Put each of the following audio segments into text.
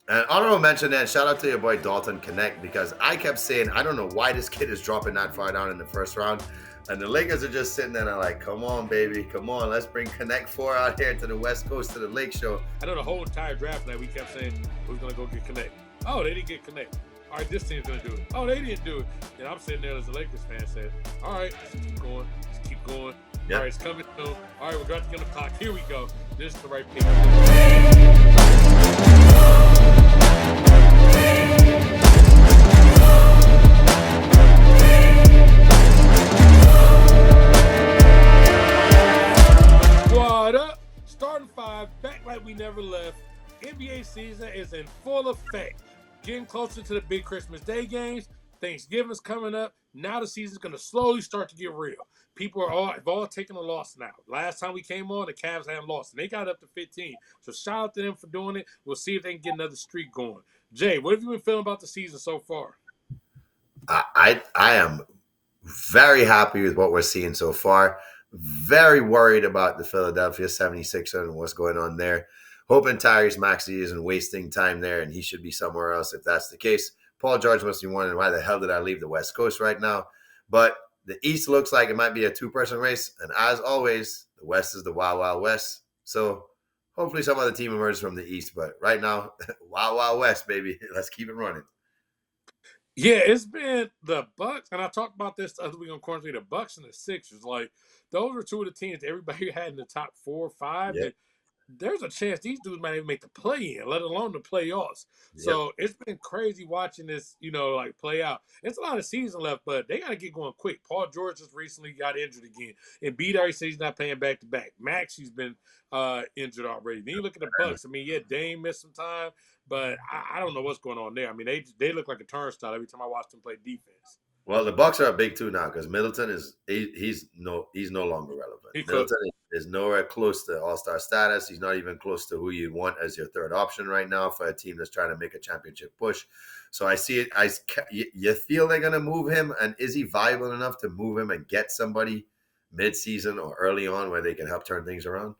And honorable mention then, shout out to your boy Dalton Knecht because I kept saying, I don't know why this kid is dropping that far down in the first round. And the Lakers are just sitting there and like, come on, baby, come on, let's bring Connect 4 out here to the West Coast to the Lake Show. I know the whole entire draft night we kept saying who's going to go get Connect. Oh, they didn't get Connect. All right, this team's going to do it. Oh, they didn't do it. And I'm sitting there as a Lakers fan saying, all right, let's keep going. Let's keep going. Yep. All right, it's coming soon. All right, we're going to get on the clock. Here we go. This is the right pick. What up? Starting five, back like we never left. NBA season is in full effect. Getting closer to the big Christmas Day games. Thanksgiving's coming up. Now the season's going to slowly start to get real. People have all taken a loss now. Last time we came on, the Cavs hadn't lost, and they got up to 15. So shout out to them for doing it. We'll see if they can get another streak going. Jay, what have you been feeling about the season so far? I am very happy with what we're seeing so far. Very worried about the Philadelphia 76ers and what's going on there. Hoping Tyrese Maxey isn't wasting time there and he should be somewhere else if that's the case. Paul George must be wondering why the hell did I leave the West Coast right now? But the East looks like it might be a two-person race. And as always, the West is the Wild Wild West. So hopefully some other team emerges from the East. But right now, Wild Wild West, baby. Let's keep it running. Yeah, it's been the Bucks, and I talked about this the other week on Quarantine. The Bucks and the Sixers, like those are two of the teams that everybody had in the top 4 or 5. Yep. There's a chance these dudes might even make the play-in, let alone the playoffs. Yep. So it's been crazy watching this, like play out. It's a lot of season left, but they got to get going quick. Paul George just recently got injured again. And Embiid already said he's not playing back-to-back. Maxey's been injured already. Then you look at the Bucks. I mean, yeah, Dame missed some time, but I don't know what's going on there. I mean, they look like a turnstile every time I watch them play defense. Well, the Bucks are big too now because Middleton he's no longer relevant. Middleton is nowhere close to all-star status. He's not even close to who you want as your third option right now for a team that's trying to make a championship push. So I see it. You feel they're gonna move him, and is he viable enough to move him and get somebody mid-season or early on where they can help turn things around?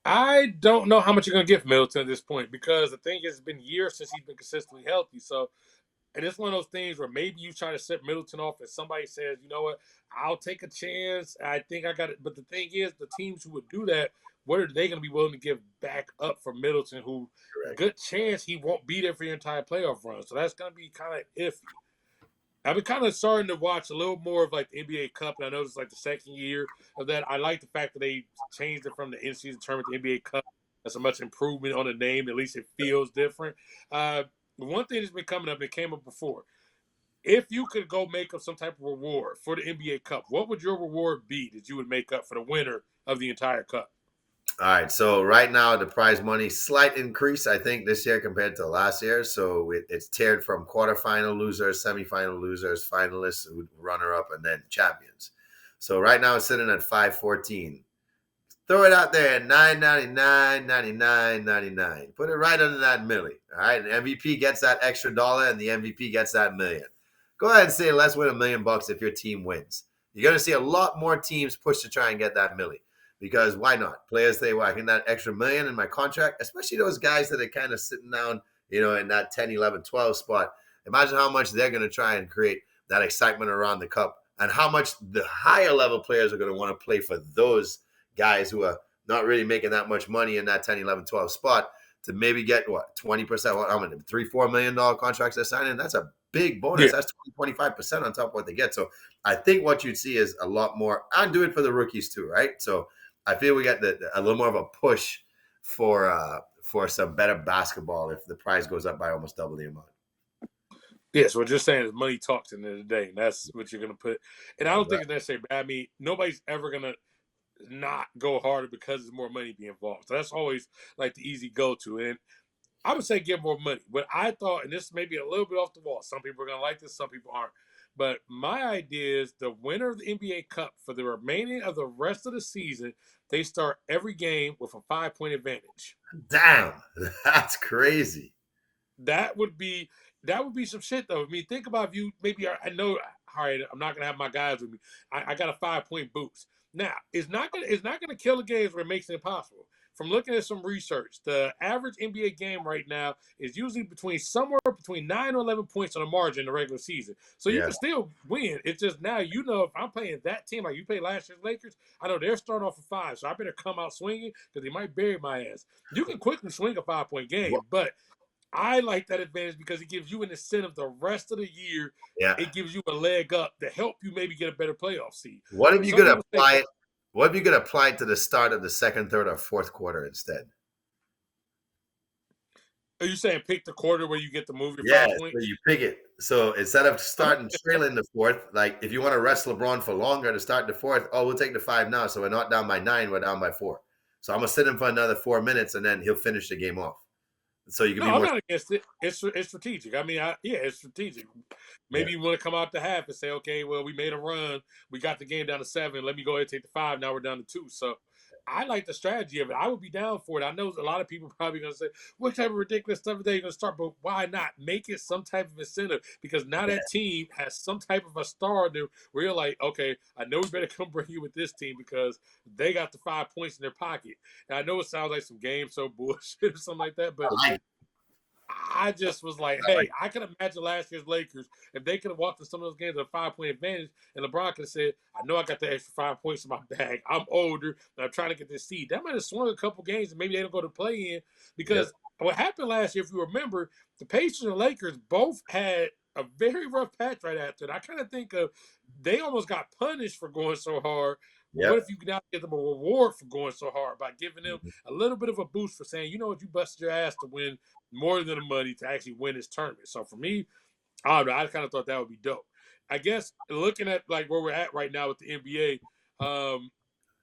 I don't know how much you're gonna get from Middleton at this point because the thing is, it's been years since he's been consistently healthy. So. And it's one of those things where maybe you try to set Middleton off and somebody says, you know what, I'll take a chance. I think I got it. But the thing is, the teams who would do that, what are they going to be willing to give back up for Middleton, who Correct. Good chance he won't be there for your entire playoff run. So that's going to be kind of iffy. I've been kind of starting to watch a little more of like the NBA Cup, and I noticed like the second year of that. I like the fact that they changed it from the in-season tournament to NBA Cup. That's a much improvement on the name. At least it feels different. One thing that's been coming up, it came up before. If you could go make up some type of reward for the NBA Cup, what would your reward be that you would make up for the winner of the entire Cup? All right. So right now, the prize money, slight increase, I think, this year compared to last year. So it's tiered from quarterfinal losers, semifinal losers, finalists, runner-up, and then champions. So right now, it's sitting at $514. Throw it out there at $9.99, $99.99. Put it right under that milli. All right. And MVP gets that extra dollar and the MVP gets that million. Go ahead and say, let's win $1 million if your team wins. You're going to see a lot more teams push to try and get that milli. Because why not? Players say, well, I can that extra $1 million in my contract, especially those guys that are kind of sitting down, in that 10, 11, 12 spot. Imagine how much they're going to try and create that excitement around the cup and how much the higher level players are going to want to play for those guys who are not really making that much money in that 10, 11, 12 spot to maybe get, 20%, how many, $3, $4 million contracts they're signing? That's a big bonus. Yeah. That's 25% on top of what they get. So I think what you'd see is a lot more, and do it for the rookies too, right? So I feel we get a little more of a push for some better basketball if the prize goes up by almost double the amount. Yes, we're just saying is money talks in the end of the day, and that's what you're going to put. And I don't think it's necessarily bad. I mean, nobody's ever going to not go harder because there's more money being involved. So that's always like the easy go-to. And I would say give more money. But I thought, and this may be a little bit off the wall. Some people are going to like this, some people aren't. But my idea is the winner of the NBA Cup for the remaining of the rest of the season, they start every game with a 5-point advantage. Damn, that's crazy. That would be some shit, though. I mean, think about if you maybe, I know, all right, I'm not going to have my guys with me. I got a 5-point boost. Now, it's not gonna kill the games where it makes it impossible. from looking at some research, the average NBA game right now is usually somewhere between 9 or 11 points on the margin in the regular season. So you Yeah. can still win. It's just now, if I'm playing that team like you played last year's Lakers, I know they're starting off a 5, so I better come out swinging because they might bury my ass. You can quickly swing a 5-point game, but I like that advantage because it gives you an incentive the rest of the year. Yeah. It gives you a leg up to help you maybe get a better playoff seed. What if you could apply it? What if you could apply it to the start of the second, third, or fourth quarter instead? Are you saying pick the quarter where you get to move your 5 points? So you pick it. So instead of starting trailing the fourth, like if you want to rest LeBron for longer to start the fourth, we'll take the 5 now. So we're not down by 9, we're down by 4. So I'm gonna sit him for another 4 minutes, and then he'll finish the game off. So you can be more. I'm not against it. It's strategic. I mean, it's strategic. Maybe you want to come out the half and say, okay, well, we made a run. We got the game down to 7. Let me go ahead and take the 5. Now we're down to 2. So I like the strategy of it. I would be down for it. I know a lot of people probably going to say, what type of ridiculous stuff are they going to start? But why not make it some type of incentive? Because now that team has some type of a star where you're like, okay, I know we better come bring you with this team because they got the 5 points in their pocket. And I know it sounds like some game show bullshit or something like that, but I just was like, hey, I can imagine last year's Lakers if they could have walked in some of those games with a 5-point advantage, and LeBron could have said, I know I got the extra 5 points in my bag. I'm older, and I'm trying to get this seed. That might have swung a couple games, and maybe they don't go to play in because what happened last year, if you remember, the Pacers and Lakers both had a very rough patch right after it. I kind of think they almost got punished for going so hard. What if you can now give them a reward for going so hard by giving them a little bit of a boost for saying, you know what, you busted your ass to win more than the money to actually win this tournament. So for me, I don't know. I kind of thought that would be dope. I guess looking at like where we're at right now with the NBA,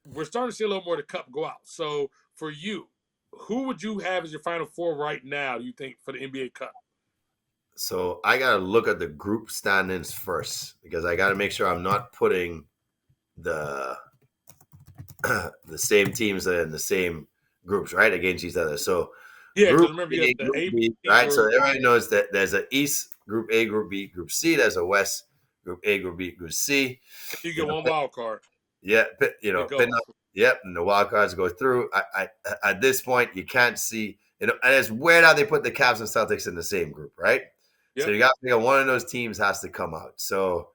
we're starting to see a little more of the cup go out. So for you, who would you have as your Final Four right now, do you think, for the NBA Cup? So I got to look at the group standings first because I got to make sure I'm not putting the same teams that are in the same groups, right, against each other. So because remember you have the A, B, right? So everybody knows that there's an East Group A, Group B, Group C. There's a West Group A, Group B, Group C. You get one wild card. Yeah, and the wild cards go through. I at this point you can't see, and it's weird how they put the Cavs and Celtics in the same group, right? Yep. So you got to figure one of those teams has to come out. So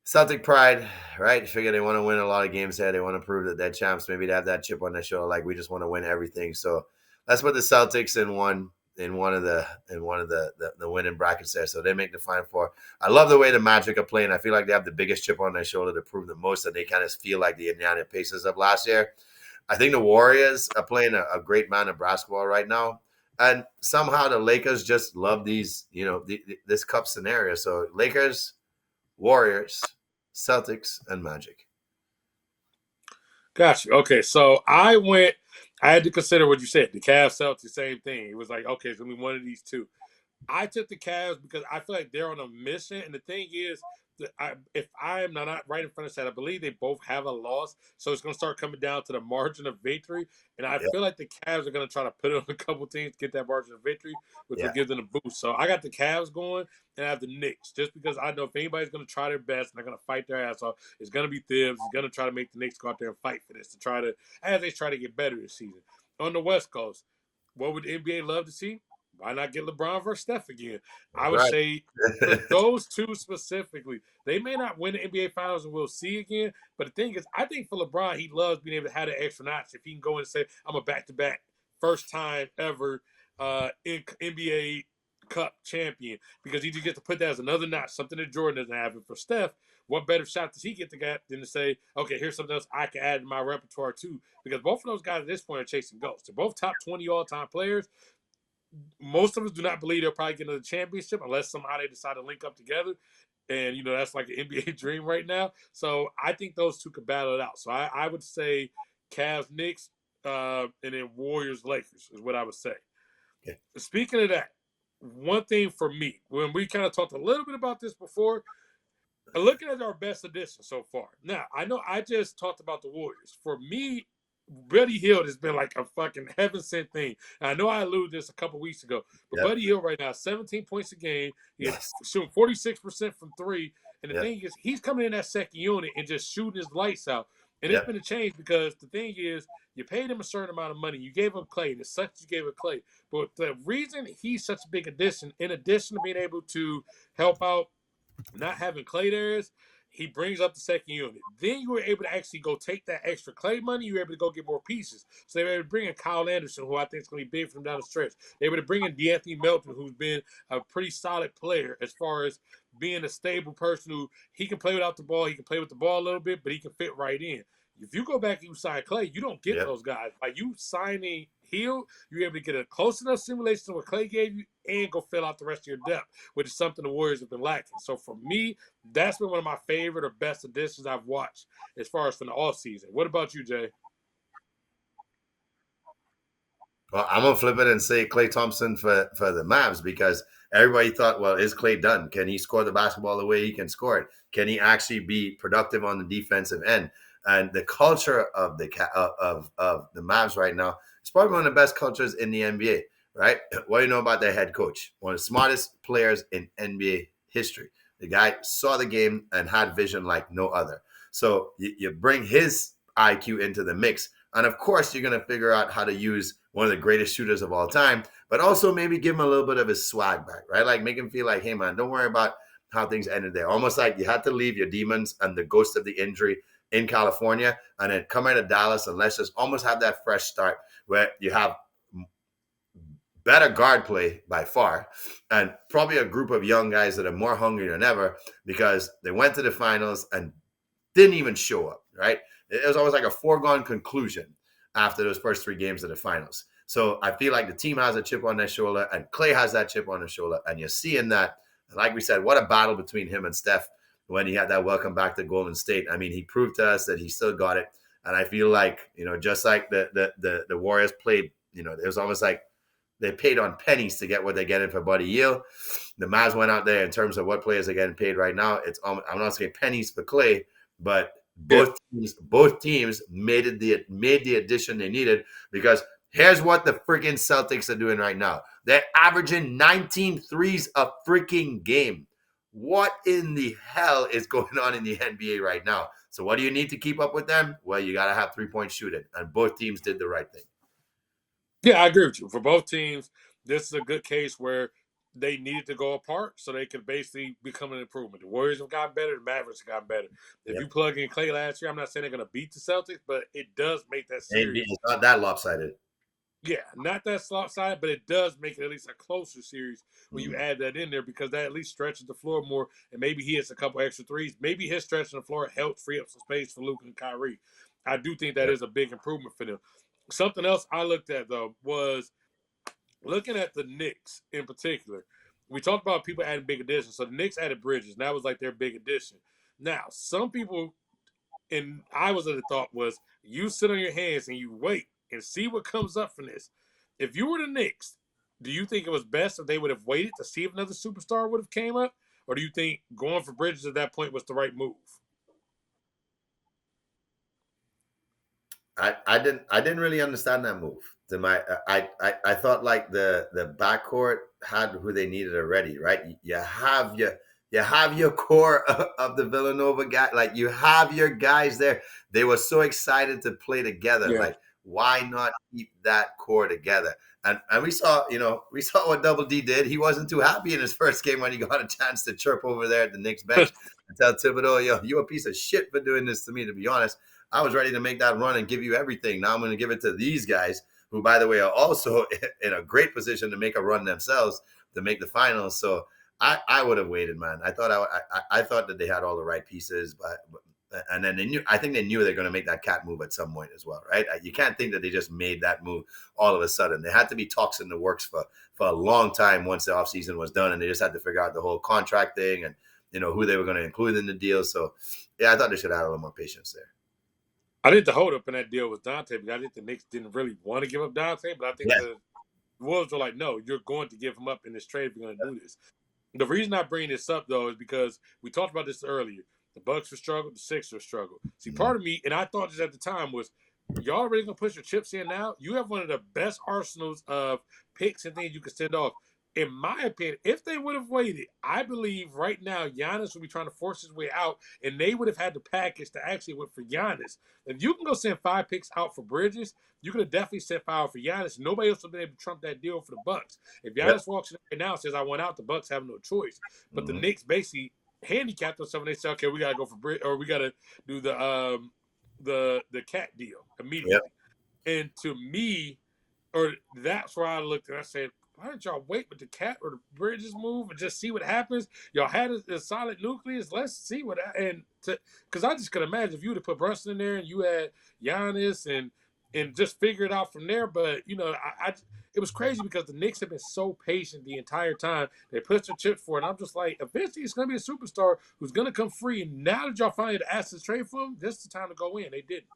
Celtic pride, right? You figure they want to win a lot of games there. They want to prove that they're champs. Maybe they have that chip on their shoulder, like we just want to win everything. So let's put the Celtics in one of the winning brackets there. So they make the Final Four. I love the way the Magic are playing. I feel like they have the biggest chip on their shoulder to prove the most, that they kind of feel like the Indiana Pacers of last year. I think the Warriors are playing a great amount of basketball right now. And somehow the Lakers just love these, this cup scenario. So Lakers, Warriors, Celtics, and Magic. Gotcha. Okay, so I had to consider what you said. The Cavs, Celtics, same thing. It was like, okay, it's going to be one of these two. I took the Cavs because I feel like they're on a mission. And the thing is, if I am not right in front of that, I believe they both have a loss. So it's going to start coming down to the margin of victory. And I feel like the Cavs are going to try to put it on a couple teams to get that margin of victory, which will give them a boost. So I got the Cavs going, and I have the Knicks, just because I know if anybody's going to try their best and they're going to fight their ass off, it's going to be Thibs. It's going to try to make the Knicks go out there and fight for this as they try to get better this season. On the West Coast, what would the NBA love to see? Why not get LeBron versus Steph again? I would say for those two specifically, they may not win the NBA Finals and we'll see again. But the thing is, I think for LeBron, he loves being able to have that extra notch. If he can go in and say, I'm a back-to-back first time ever in NBA Cup champion, because he just gets to put that as another notch, something that Jordan doesn't have. And for Steph, what better shot does he get to get than to say, okay, here's something else I can add to my repertoire too? Because both of those guys at this point are chasing ghosts. They're both top 20 all-time players. Most of us do not believe they'll probably get another championship unless somehow they decide to link up together. And, that's like an NBA dream right now. So I think those two could battle it out. So I would say Cavs, Knicks, and then Warriors, Lakers is what I would say. Okay. Speaking of that, one thing for me, when we kind of talked a little bit about this before, looking at our best edition so far. Now, I know I just talked about the Warriors. For me, Buddy Hield has been like a fucking heaven sent thing. And I know I alluded this a couple weeks ago, but Buddy Hield right now, 17 points a game. He's shooting 46% from three. And the thing is, he's coming in that second unit and just shooting his lights out. And it's Yep. been a change because the thing is, you paid him a certain amount of money. You gave him Klay. And it sucks you gave him Klay. But the reason he's such a big addition, in addition to being able to help out not having Klay there, is he brings up the second unit. Then you were able to actually go take that extra Klay money. You were able to go get more pieces. So they were able to bring in Kyle Anderson, who I think is going to be big for them down the stretch. They were able to bring in DeAnthony Melton, who's been a pretty solid player as far as being a stable person who he can play without the ball. He can play with the ball a little bit, but he can fit right in. If you go back and you sign Klay, you don't get Yep. those guys. Like you signing Hield, you're able to get a close enough simulation to what Klay gave you and go fill out the rest of your depth, which is something the Warriors have been lacking. So for me, that's been one of my favorite or best additions I've watched as far as from the offseason. What about you, Jay? Well, I'm gonna flip it and say Klay Thompson for the Mavs because everybody thought, well, is Klay done? Can he score the basketball the way he can score it? Can he actually be productive on the defensive end? And the culture of the Mavs right now is probably one of the best cultures in the NBA. Right? What do you know about their head coach? One of the smartest players in NBA history. The guy saw the game and had vision like no other. So you bring his IQ into the mix. And of course, you're going to figure out how to use one of the greatest shooters of all time, but also maybe give him a little bit of his swag back, right? Like make him feel like, hey, man, don't worry about how things ended there. Almost like you had to leave your demons and the ghost of the injury in California and then come into Dallas and let's just almost have that fresh start where you have better guard play by far, and probably a group of young guys that are more hungry than ever because they went to the finals and didn't even show up, right? It was almost like a foregone conclusion after those first 3 games of the finals. So I feel like the team has a chip on their shoulder and Klay has that chip on his shoulder. And you're seeing that, like we said, what a battle between him and Steph when he had that welcome back to Golden State. I mean, he proved to us that he still got it. And I feel like, just like the Warriors played, it was almost like they paid on pennies to get what they're getting for Buddy Hield. The Mavs went out there in terms of what players are getting paid right now. I'm not saying pennies for Klay, but both teams made the addition they needed because here's what the freaking Celtics are doing right now. They're averaging 19 threes a freaking game. What in the hell is going on in the NBA right now? So what do you need to keep up with them? Well, you got to have 3-point shooting, and both teams did the right thing. Yeah, I agree with you. For both teams, this is a good case where they needed to go apart so they could basically become an improvement. The Warriors have gotten better. The Mavericks have gotten better. If Yep. you plug in Klay last year, I'm not saying they're going to beat the Celtics, but it does make that series. It's not that lopsided. Yeah, not that slot side, but it does make it at least a closer series when you add that in there because that at least stretches the floor more. And maybe he hits a couple extra threes. Maybe his stretching the floor helps free up some space for Luka and Kyrie. I do think that is a big improvement for them. Something else I looked at, though, was looking at the Knicks in particular. We talked about people adding big additions. So the Knicks added Bridges, and that was like their big addition. Now, some people, and I was of the thought, was you sit on your hands and you wait and see what comes up from this. If you were the Knicks, do you think it was best if they would have waited to see if another superstar would have came up? Or do you think going for Bridges at that point was the right move? I didn't really understand that move. I thought like the backcourt had who they needed already, right? You have your core of the Villanova guy, like you have your guys there. They were so excited to play together. Yeah. Like, why not keep that core together? And we saw what Double D did. He wasn't too happy in his first game when he got a chance to chirp over there at the Knicks bench and tell Thibodeau, yo, you a piece of shit for doing this to me, to be honest. I was ready to make that run and give you everything. Now I'm going to give it to these guys, who, by the way, are also in a great position to make a run themselves to make the finals. So I would have waited, man. I thought that they had all the right pieces, but and then I think they knew they're going to make that cat move at some point as well, right? You can't think that they just made that move all of a sudden. There had to be talks in the works for a long time once the offseason was done, and they just had to figure out the whole contract thing and who they were going to include in the deal. So yeah, I thought they should have had a little more patience there. I think the holdup in that deal was Dante, because I think the Knicks didn't really want to give up Dante, but I think the Wolves were like, no, you're going to give him up in this trade if you're going to do this. The reason I bring this up, though, is because we talked about this earlier. The Bucks were struggled, the Sixers struggled. See, part of me, and I thought this at the time, was y'all really going to push your chips in now? You have one of the best arsenals of picks and things you can send off. in my opinion, if they would have waited, I believe right now Giannis would be trying to force his way out, and they would have had the package to actually went for Giannis. If you can go send 5 picks out for Bridges, you could have definitely sent 5 out for Giannis. Nobody else would be able to trump that deal for the Bucks. If Yep. Giannis walks in right now and says, "I want out," the Bucks have no choice. But the Mhm. Knicks basically handicapped themselves, and they said, "Okay, we gotta go for Bridges, or we gotta do the cat deal Yep. immediately." And to me, or that's where I looked and I said, why don't y'all wait with the cat or the Bridges move and just see what happens? Y'all had a solid nucleus. Let's see what and because I just could imagine if you would have put Brunson in there and you had Giannis and just figure it out from there. But it was crazy because the Knicks have been so patient the entire time. They put their chips for it. And I'm just like, eventually it's gonna be a superstar who's gonna come free. And now that y'all finally asked to trade for him, this is the time to go in. They didn't.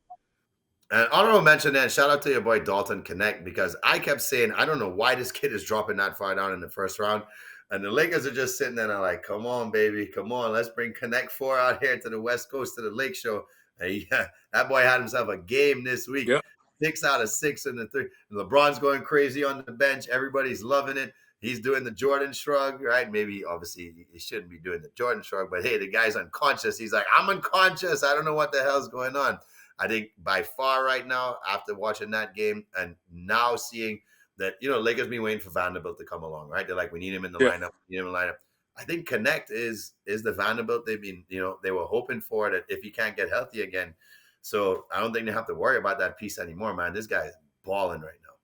And honorable mention then, shout out to your boy Dalton Knecht because I kept saying, I don't know why this kid is dropping that far down in the first round. And the Lakers are just sitting there and like, come on, baby, come on. Let's bring Connect 4 out here to the West Coast to the Lake Show. And yeah, that boy had himself a game this week. Yep. 6 out of 6 in the 3. LeBron's going crazy on the bench. Everybody's loving it. He's doing the Jordan shrug, right? Maybe, obviously, he shouldn't be doing the Jordan shrug, but hey, the guy's unconscious. He's like, I'm unconscious. I don't know what the hell's going on. I think by far right now, after watching that game and now seeing that, Lakers been waiting for Vanderbilt to come along, right? They're like, we need him in the Yeah. lineup. We need him in the lineup. I think Connect is the Vanderbilt they've been, they were hoping for that if he can't get healthy again. So I don't think they have to worry about that piece anymore, man. This guy is balling right now.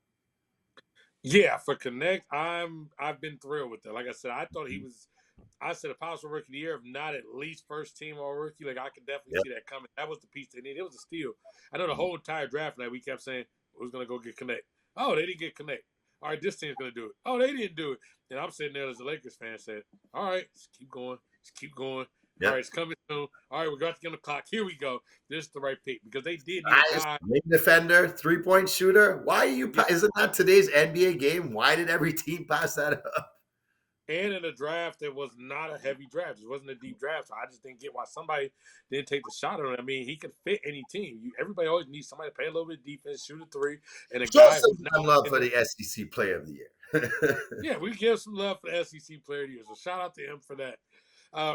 Yeah, for Connect, I've been thrilled with that. Like I said, I thought he was. I said a possible rookie of the year, if not at least first team all rookie. Like I could definitely Yep. see that coming. That was the piece they needed. It was a steal. I know the whole entire draft night we kept saying who's gonna go get Connect. Oh, they didn't get Connect. All right, this team's gonna do it. Oh, they didn't do it. And I'm sitting there as a Lakers fan, said, "All right, just keep going, just keep going. All Yep. right, it's coming soon. All right, we got to get on the clock. Here we go. This is the right pick because they did need a Nice. guy." Wing defender, 3-point shooter. Why are you? Yeah. Isn't that today's NBA game? Why did every team pass that up? And in a draft that was not a heavy draft. It wasn't a deep draft. So I just didn't get why somebody didn't take the shot on it. I mean, he could fit any team. Everybody always needs somebody to play a little bit of defense, shoot a three, and a Show guy who's not. some love for the SEC Player of the Year. Yeah, we give some love for the SEC Player of the Year. So shout out to him for that.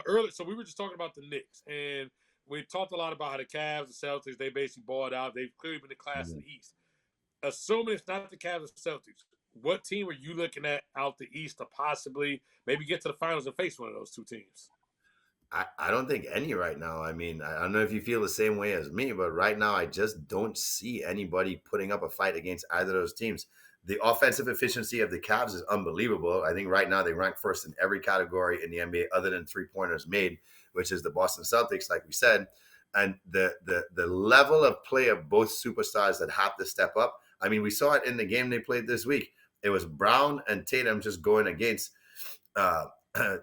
Early, so we were just talking about the Knicks, and we talked a lot about how the Cavs, the Celtics, they basically balled out. They've clearly been the class in the East. Assuming it's not the Cavs or Celtics, what team are you looking at out the East to possibly maybe get to the finals and face one of those two teams? I don't think any right now. I mean, I don't know if you feel the same way as me, but right now I just don't see anybody putting up a fight against either of those teams. The offensive efficiency of the Cavs is unbelievable. I think right now they rank first in every category in the NBA other than 3-pointers made, which is the Boston Celtics, like we said. And the level of play of both superstars that have to step up. I mean, we saw it in the game they played this week. It was Brown and Tatum just going against uh,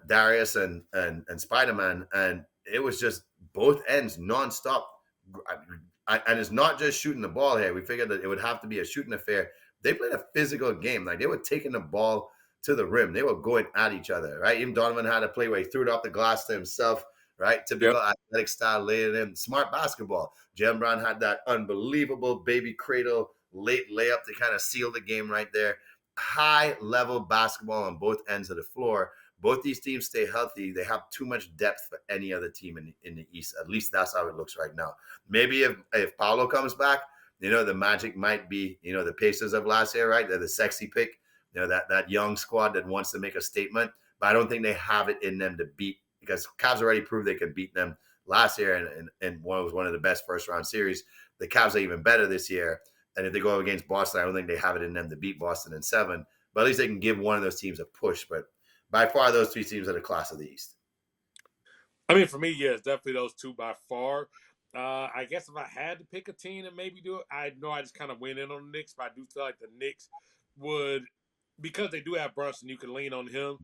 Darius and Spider-Man, and it was just both ends nonstop. And it's not just shooting the ball here. We figured that it would have to be a shooting affair. They played a physical game. Like they were taking the ball to the rim. They were going at each other, right? Even Donovan had a play where he threw it off the glass to himself, right? Typical Yep. athletic style, laid it in. Smart basketball. Jalen Brown had that unbelievable baby cradle late layup to kind of seal the game right there. High level basketball on both ends of the floor. Both these teams stay healthy. They have too much depth for any other team in the East. At least that's how it looks right now. Maybe if Paolo comes back, the Magic might be, the Pacers of last year, right? They're the sexy pick, that young squad that wants to make a statement. But I don't think they have it in them to beat, because Cavs already proved they could beat them last year, and was one of the best first round series. The Cavs are even better this year. And if they go against Boston, I don't think they have it in them to beat Boston in 7. But at least they can give one of those teams a push. But by far, those 3 teams are the class of the East. I mean, for me, yeah, it's definitely those two by far. I guess if I had to pick a team and maybe do it, I know I just kind of went in on the Knicks, but I do feel like the Knicks would, because they do have Brunson, you can lean on him.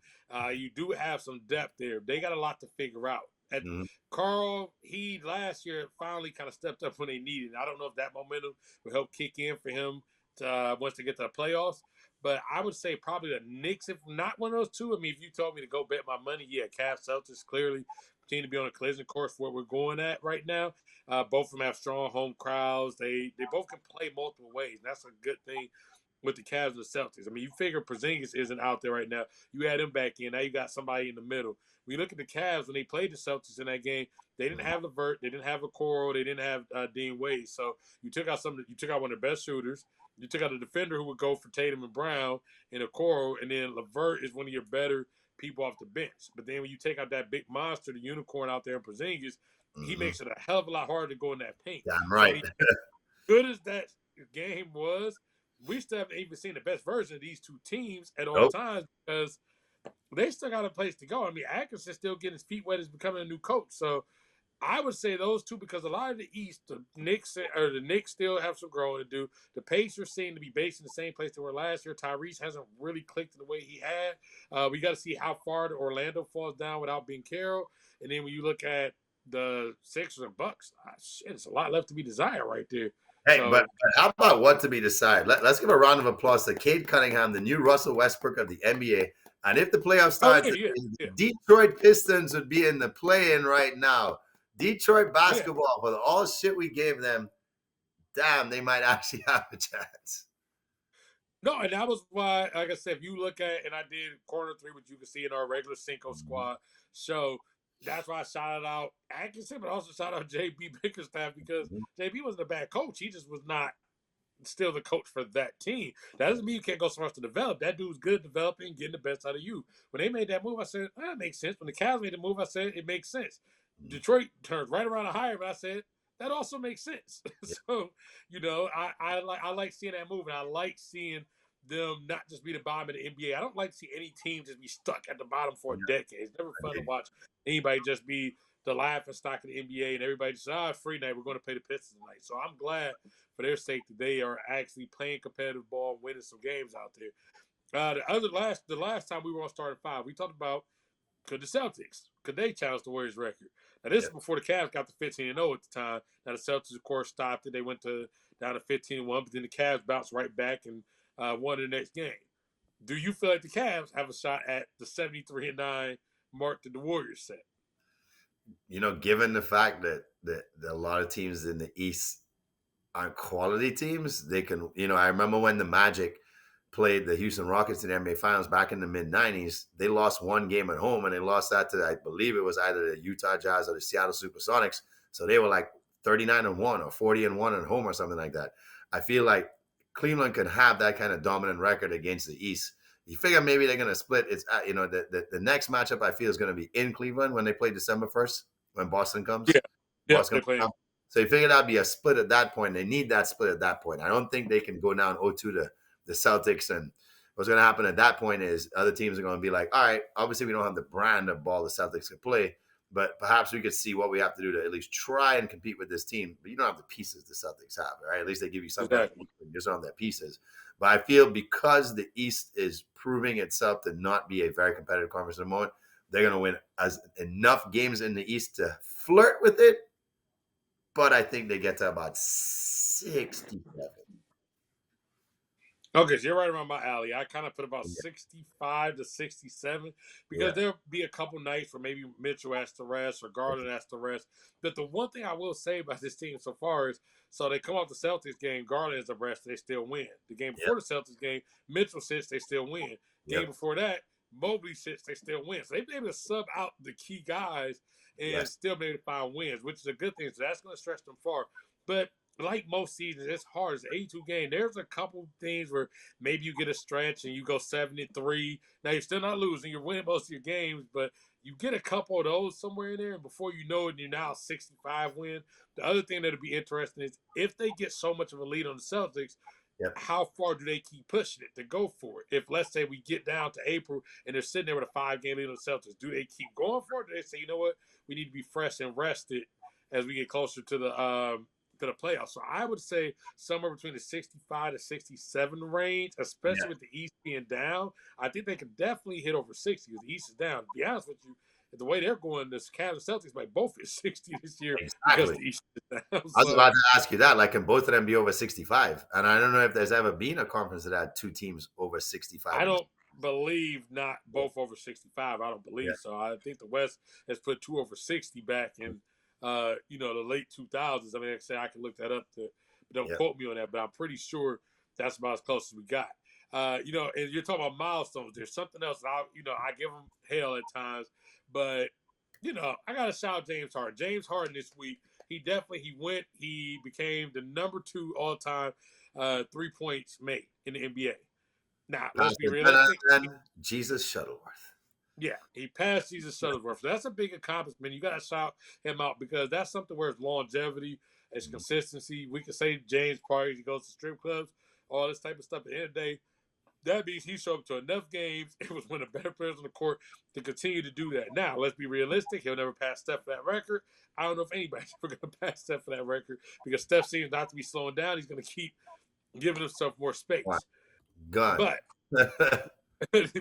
You do have some depth there. They got a lot to figure out. At Mm-hmm. Carl, he last year finally kind of stepped up when they needed. I don't know if that momentum will help kick in for him to, once they get to the playoffs. But I would say probably the Knicks, if not one of those two. I mean, if you told me to go bet my money, yeah, Cavs, Celtics clearly continue to be on a collision course for what we're going at right now. Both of them have strong home crowds. They both can play multiple ways. And that's a good thing with the Cavs and the Celtics. I mean, you figure Porzingis isn't out there right now. You add him back in. Now you got somebody in the middle. When you look at the Cavs, when they played the Celtics in that game, they didn't have LeVert, they didn't have Okoro, they didn't have Dean Wade. So you took out you took out one of their best shooters. You took out a defender who would go for Tatum and Brown and Okoro, and then LeVert is one of your better people off the bench. But then when you take out that big monster, the unicorn out there in Porzingis, he makes it a hell of a lot harder to go in that paint. Yeah, I'm So, I right. mean, as good as that game was, we still haven't even seen the best version of these two teams at all Nope. times because they still got a place to go. I mean, Atkinson's still getting his feet wet as becoming a new coach. So I would say those two because a lot of the East, the Knicks still have some growing to do. The Pacers seem to be based in the same place they were last year. Tyrese hasn't really clicked in the way he had. We got to see how far Orlando falls down without being Carroll. And then when you look at the Sixers and Bucks, it's a lot left to be desired right there. Hey, So, but how about what to be decided? Let's give a round of applause to Cade Cunningham, the new Russell Westbrook of the NBA. And if the playoffs starts, the Detroit Pistons would be in the play-in right now. Detroit basketball, for all shit we gave them, damn, they might actually have a chance. No, and that was why, like I said, if you look at, and I did corner three, which you can see in our regular Cinco squad show, that's why I shouted out Atkinson, but also shout out JB Bickerstaff because JB wasn't a bad coach. He just was not still the coach for that team. That doesn't mean you can't go somewhere else to develop. That dude's good at developing, getting the best out of you. When they made that move, I said, that makes sense. When the Cavs made the move, I said, it makes sense. Detroit turned right around to hire, but I said, that also makes sense. So, I like seeing that move, and I like seeing them not just be the bottom of the NBA. I don't like to see any team just be stuck at the bottom for a decade. It's never fun to watch anybody just be the laughing stock of the NBA and everybody just, free night, we're going to play the Pistons tonight. So I'm glad for their sake that they are actually playing competitive ball and winning some games out there. The last time we were on starting five, we talked about could they challenge the Warriors record? Now this is before the Cavs got to 15-0 at the time. Now the Celtics of course stopped it. They went down to 15-1, but then the Cavs bounced right back and won the next game. Do you feel like the Cavs have a shot at the 73-9 mark that the Warriors set? Given the fact that a lot of teams in the East aren't quality teams, they can, I remember when the Magic played the Houston Rockets in the NBA Finals back in the mid-90s, they lost one game at home, and they lost that to, I believe it was either the Utah Jazz or the Seattle Supersonics. So they were like 39-1 or 40-1 at home or something like that. I feel like Cleveland can have that kind of dominant record against the East. You figure maybe they're going to split. It's the next matchup I feel is going to be in Cleveland when they play December 1st when Boston comes. Boston comes. So you figure that'd be a split at that point. They need that split at that point. I don't think they can go down 0-2 to the Celtics. And what's going to happen at that point is other teams are going to be like, all right, obviously we don't have the brand of ball the Celtics can play, but perhaps we could see what we have to do to at least try and compete with this team. But you don't have the pieces the Celtics have, right? At least they give you some kind of just on their pieces. But I feel because the East is proving itself to not be a very competitive conference at the moment, they're going to win enough games in the East to flirt with it. But I think they get to about 67. Okay, so you're right around my alley. I kind of put about 65 to 67 because there'll be a couple nights where maybe Mitchell has to rest or Garland has to rest. But the one thing I will say about this team so far is, so they come off the Celtics game, Garland is a rest, they still win. The game before the Celtics game, Mitchell sits, they still win. Game before that, Mobley sits, they still win. So they've been able to sub out the key guys and still be able to find wins, which is a good thing. So that's going to stretch them far. But like most seasons, it's hard. It's an 82 game. There's a couple things where maybe you get a stretch and you go 7-3. Now you're still not losing. You're winning most of your games, but you get a couple of those somewhere in there, and before you know it, you're now 65 win. The other thing that'll be interesting is if they get so much of a lead on the Celtics, how far do they keep pushing it to go for it? If let's say we get down to April and they're sitting there with a 5-game lead on the Celtics, do they keep going for it? Do they say, you know what, we need to be fresh and rested as we get closer to the playoffs? So I would say somewhere between the 65 to 67 range, especially with the East being down. I think they can definitely hit over 60 because the East is down. To be honest with you, the way they're going, the Cavs and Celtics might both hit 60 this year because the East is down. I was about to ask you that. Like, can both of them be over 65? And I don't know if there's ever been a conference that had two teams over 65. I don't believe not both over 65. I don't believe so. I think the West has put two over 60 back in the late 2000s. I mean, like I say I can look that up, but don't quote me on that. But I'm pretty sure that's about as close as we got. And you're talking about milestones. There's something else. I give him hell at times, but I got to shout James Harden. James Harden this week, he became the number 2 all time 3 points made in the NBA. Now, let's be realistic. Jesus Shuttleworth. Yeah, he passed Jesus Shuttleworth. That's a big accomplishment. You got to shout him out because that's something where it's longevity, it's consistency. We can say James parties, he goes to strip clubs, all this type of stuff. At the end of the day, that means he showed up to enough games. It was one of the better players on the court to continue to do that. Now, let's be realistic. He'll never pass Steph for that record. I don't know if anybody's ever going to pass Steph for that record because Steph seems not to be slowing down. He's going to keep giving himself more space. Wow. Gun. But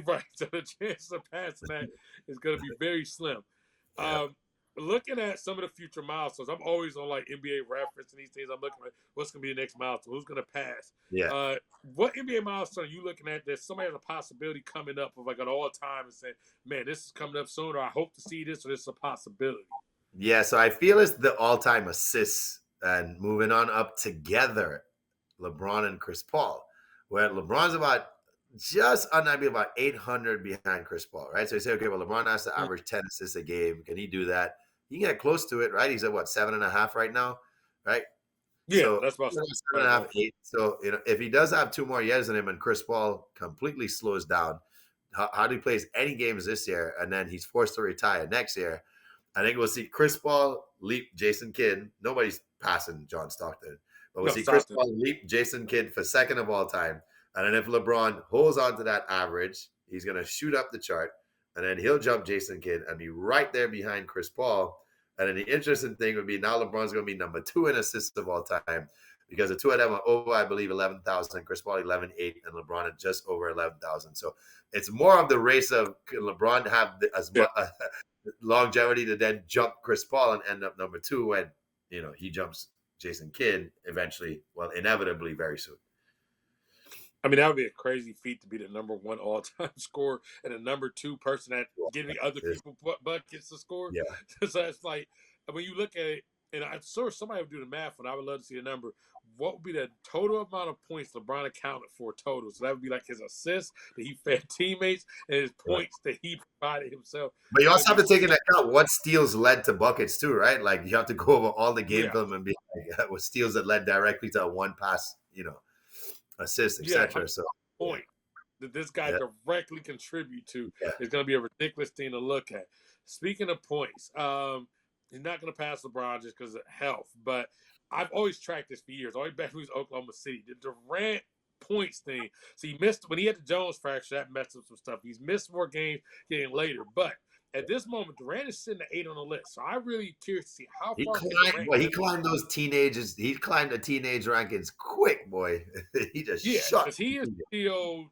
right, so the chance of passing that is going to be very slim. Yeah. Looking at some of the future milestones, I'm always on like NBA reference and these things. I'm looking at what's going to be the next milestone, who's going to pass. Yeah. What NBA milestone are you looking at that somebody has a possibility coming up of like an all time and saying, man, this is coming up soon, or I hope to see this, or this is a possibility? Yeah, so I feel it's the all-time assists and moving on up together, LeBron and Chris Paul, where LeBron's about 800 behind Chris Paul, right? So you say, okay, well, LeBron has to average 10 assists a game. Can he do that? He can get close to it, right? He's at 7.5 right now, right? Yeah, so that's about 7.5, 8. So if he does have 2 more years in him and Chris Paul completely slows down, how he plays any games this year, and then he's forced to retire next year, I think we'll see Chris Paul leap Jason Kidd. Nobody's passing John Stockton, but we'll see Chris Paul leap Jason Kidd for second of all time. And then if LeBron holds on to that average, he's going to shoot up the chart. And then he'll jump Jason Kidd and be right there behind Chris Paul. And then the interesting thing would be now LeBron's going to be number 2 in assists of all time because the two of them are over, I believe, 11,000. Chris Paul 11.8 and LeBron at just over 11,000. So it's more of the race of can LeBron have as much longevity to then jump Chris Paul and end up number 2 when he jumps Jason Kidd eventually, well, inevitably very soon. I mean, that would be a crazy feat to be the number 1 all-time scorer and the number 2 person at giving other people buckets to score. Yeah. So it's like, when you look at it, and I'm sure somebody would do the math, and I would love to see a number. What would be the total amount of points LeBron accounted for total? So that would be like his assists that he fed teammates and his points that he provided himself. But you also have to take into account what steals led to buckets too, right? Like you have to go over all the game film and be like, what steals that led directly to a one pass, assist, etc. So point that this guy directly contribute to is going to be a ridiculous thing to look at. Speaking of points, he's not going to pass LeBron just because of health, but I've always tracked this for years. Always back when he was Oklahoma City, the Durant points thing. So he missed when he had the Jones fracture. That messed up some stuff. He's missed more games getting later, but at this moment, Durant is sitting at 8 on the list. So I'm really curious to see how far he climbed those teenagers. He climbed the teenage rankings quick, boy. He just shot. Because he is still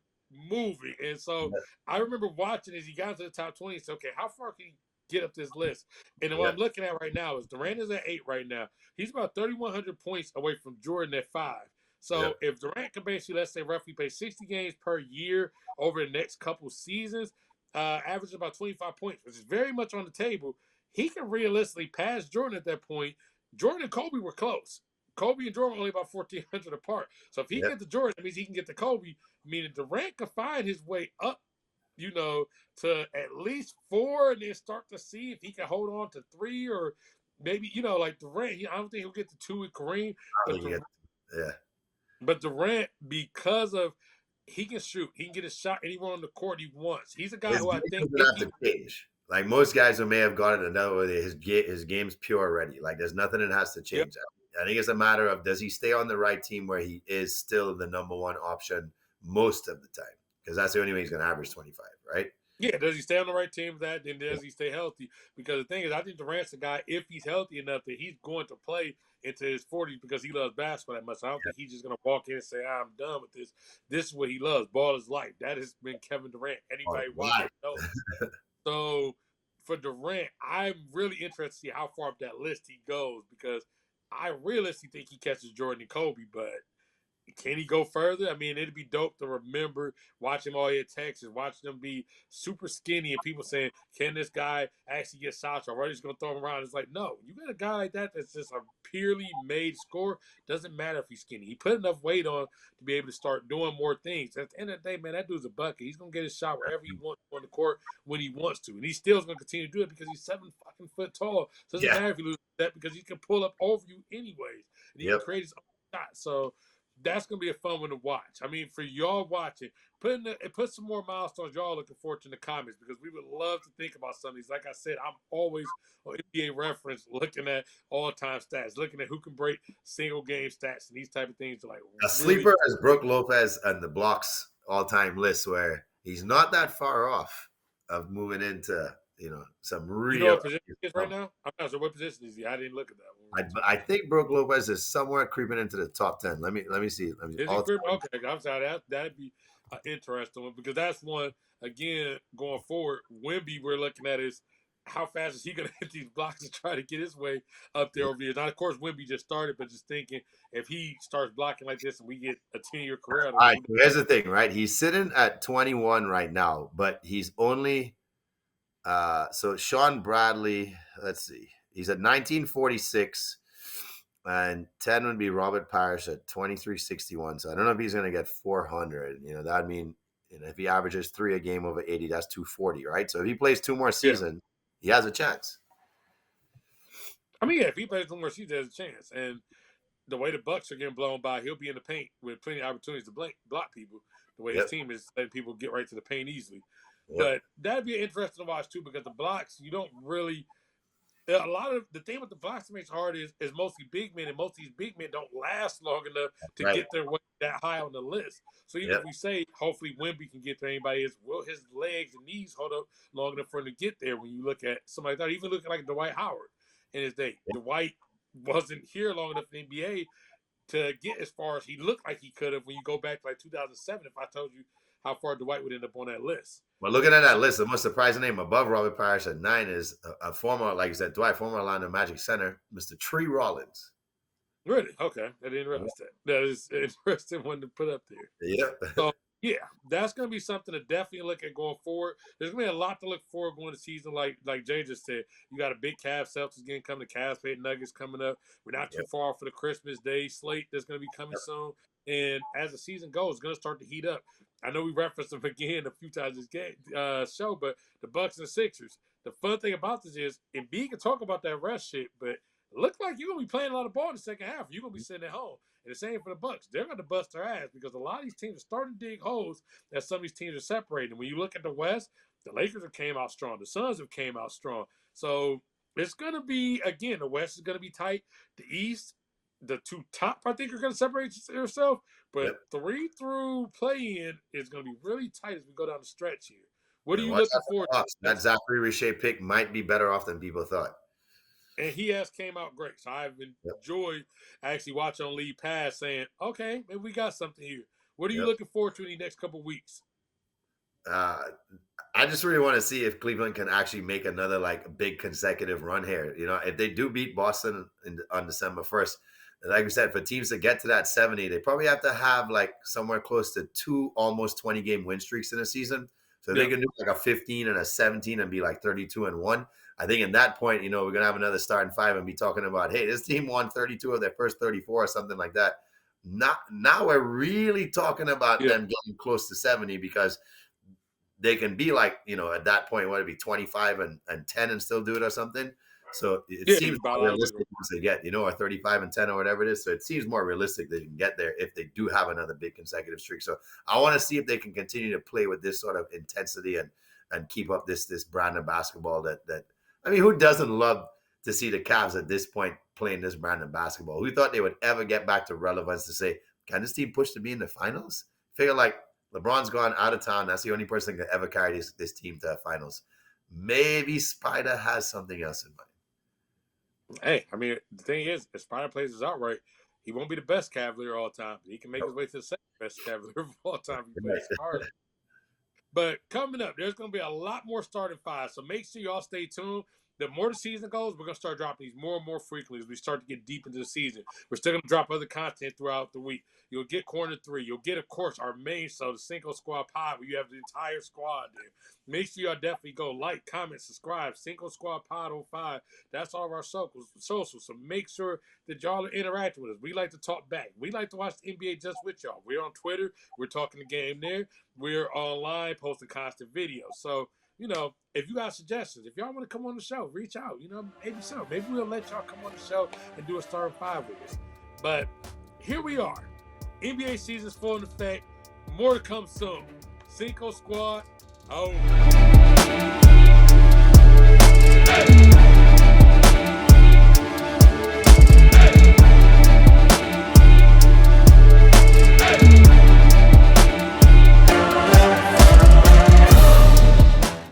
moving. And so I remember watching as he got to the top 20 and said, okay, how far can he get up this list? And what I'm looking at right now is Durant is at 8 right now. He's about 3,100 points away from Jordan at 5. So if Durant can basically, let's say, roughly play 60 games per year over the next couple seasons, average about 25 points, which is very much on the table, he can realistically pass Jordan at that point. Jordan and Kobe were close. Kobe and Jordan were only about 1,400 apart. So if he gets to Jordan, that means he can get to Kobe, meaning Durant can find his way up, to at least 4 and then start to see if he can hold on to 3 or maybe, like Durant. I don't think he'll get to 2 with Kareem. But Durant, because of he can shoot, he can get a shot anywhere on the court he wants. He's a guy who I think have to change. Like most guys who may have got it another way, his game's pure already. Like there's nothing that has to change. I think it's a matter of does he stay on the right team where he is still the number 1 option most of the time? Because that's the only way he's going to average 25, right? Yeah, does he stay on the right team for that? Then does he stay healthy? Because the thing is, I think Durant's a guy, if he's healthy enough, that he's going to play into his 40s because he loves basketball that much. I don't think he's just going to walk in and say, I'm done with this. This is what he loves. Ball is life. That has been Kevin Durant. Anybody watching knows. So for Durant, I'm really interested to see how far up that list he goes because I realistically think he catches Jordan and Kobe, but can he go further? I mean, it'd be dope to remember watching him all year Texas, watching them be super skinny and people saying, can this guy actually get shots or are they just going to throw him around? It's like, no, you got a guy like that that's just a purely made score. Doesn't matter if he's skinny. He put enough weight on to be able to start doing more things. At the end of the day, man, that dude's a bucket. He's gonna get his shot wherever he wants on the court when he wants to, and he still is gonna continue to do it because he's 7 fucking foot tall. So it doesn't Yeah. matter if he loses that because he can pull up over you anyways, and he can Yep. create his own shot. So that's gonna be a fun one to watch. I mean, for y'all watching, put some more milestones y'all looking forward to in the comments because we would love to think about some of these. Like I said, I'm always on NBA reference looking at all-time stats, looking at who can break single game stats and these type of things. Like A sleeper is Brook Lopez on the blocks all-time list, where he's not that far off of moving into some real. You know what position he is right now? I'm not sure what position is he. I didn't look at that one. I think Brook Lopez is somewhere creeping into the top 10. Let me see. Is he creeping? Okay, I'm sorry. That'd be an interesting one because that's one again going forward. Wemby, we're looking at is how fast is he going to hit these blocks and try to get his way up there over the years. Now, of course, Wemby just started, but just thinking if he starts blocking like this and we get a 10-year career. All right, here's the thing, right? He's sitting at 21 right now, but he's only so Sean Bradley, let's see. He's at 1946, and 10 would be Robert Parrish at 2361. So I don't know if he's going to get 400. That'd mean if he averages 3 a game over 80, that's 240, right? So if he plays 2 more seasons, he has a chance. I mean, yeah, if he plays 2 more seasons, he has a chance. And the way the Bucks are getting blown by, he'll be in the paint with plenty of opportunities to block people. The way his team is letting people get right to the paint easily. Yep. But that'd be interesting to watch too because the blocks, you don't really – a lot of – the thing with the blocks that makes it hard is mostly big men, and most of these big men don't last long enough to get their way that high on the list. So even if we say hopefully Wemby can get to anybody, will his legs and knees hold up long enough for him to get there when you look at somebody like that, even looking like Dwight Howard in his day. Dwight wasn't here long enough in the NBA to get as far as he looked like he could have when you go back to like 2007 if I told you how far Dwight would end up on that list. Well, looking at that list, the most surprising name above Robert Parrish at 9 is a former, like you said, Dwight, former Orlando Magic center, Mr. Tree Rollins. Really? Okay. I didn't realize that. That is an interesting one to put up there. Yep. So, yeah, that's going to be something to definitely look at going forward. There's going to be a lot to look forward going to season. Like Jay just said, you got a big Cavs Celtics game coming, the Cavs Fade Nuggets coming up. We're not too far for the Christmas Day slate that's going to be coming soon. And as the season goes, it's going to start to heat up. I know we referenced them again a few times this game show, but the Bucks and the Sixers. The fun thing about this is, and B can talk about that rest shit, but it look like you're going to be playing a lot of ball in the second half. You're going to be sitting at home. And the same for the Bucks. They're going to bust their ass because a lot of these teams are starting to dig holes as some of these teams are separating. When you look at the West, the Lakers have came out strong. The Suns have came out strong. So it's going to be, again, the West is going to be tight. The East, the 2 top, I think, are going to separate themselves. But 3 through play-in is going to be really tight as we go down the stretch here. What are you looking forward to? That Zachary Richey pick might be better off than people thought. And he has came out great. So I've enjoyed actually watching on League Pass saying, okay, maybe we got something here. What are you looking forward to in the next couple of weeks? I just really want to see if Cleveland can actually make another big consecutive run here. If they do beat Boston on December 1st, like we said, for teams to get to that 70, they probably have to have somewhere close to 2 almost 20-game win streaks in a season. So they can do a 15 and a 17 and be 32-1. I think at that point, we're going to have another starting 5 and be talking about, hey, this team won 32 of their first 34 or something like that. Now we're really talking about them getting close to 70 because they can be at that point, what would it be 25 and 10 and still do it or something. So it seems more realistic once they get, or 35 and 10 or whatever it is. So it seems more realistic they can get there if they do have another big consecutive streak. So I want to see if they can continue to play with this sort of intensity and keep up this brand of basketball that I mean, who doesn't love to see the Cavs at this point playing this brand of basketball? Who thought they would ever get back to relevance to say, can this team push to be in the finals? Figure LeBron's gone out of town. That's the only person that could ever carry this team to the finals. Maybe Spider has something else in mind. Hey, I mean, the thing is, if Spider plays this out right, he won't be the best Cavalier of all time. He can make his way to the second best Cavalier of all time if he plays hard. But coming up, there's going to be a lot more starting 5. So make sure y'all stay tuned. the more the season goes, we're going to start dropping these more and more frequently as we start to get deep into the season. We're still going to drop other content throughout the week. You'll get Corner 3. You'll get, of course, our main show, the Cinco Squad Pod, where you have the entire squad there. Make sure y'all definitely go like, comment, subscribe. Cinco Squad Pod 05. That's all of our socials. So make sure that y'all are interacting with us. We like to talk back. We like to watch the NBA just with y'all. We're on Twitter. We're talking the game there. We're online posting constant videos. So, if you got suggestions, if y'all want to come on the show, reach out. Maybe so. Maybe we'll let y'all come on the show and do a starting five with us. But here we are. NBA season's full in effect. More to come soon. Cinco Squad. Oh.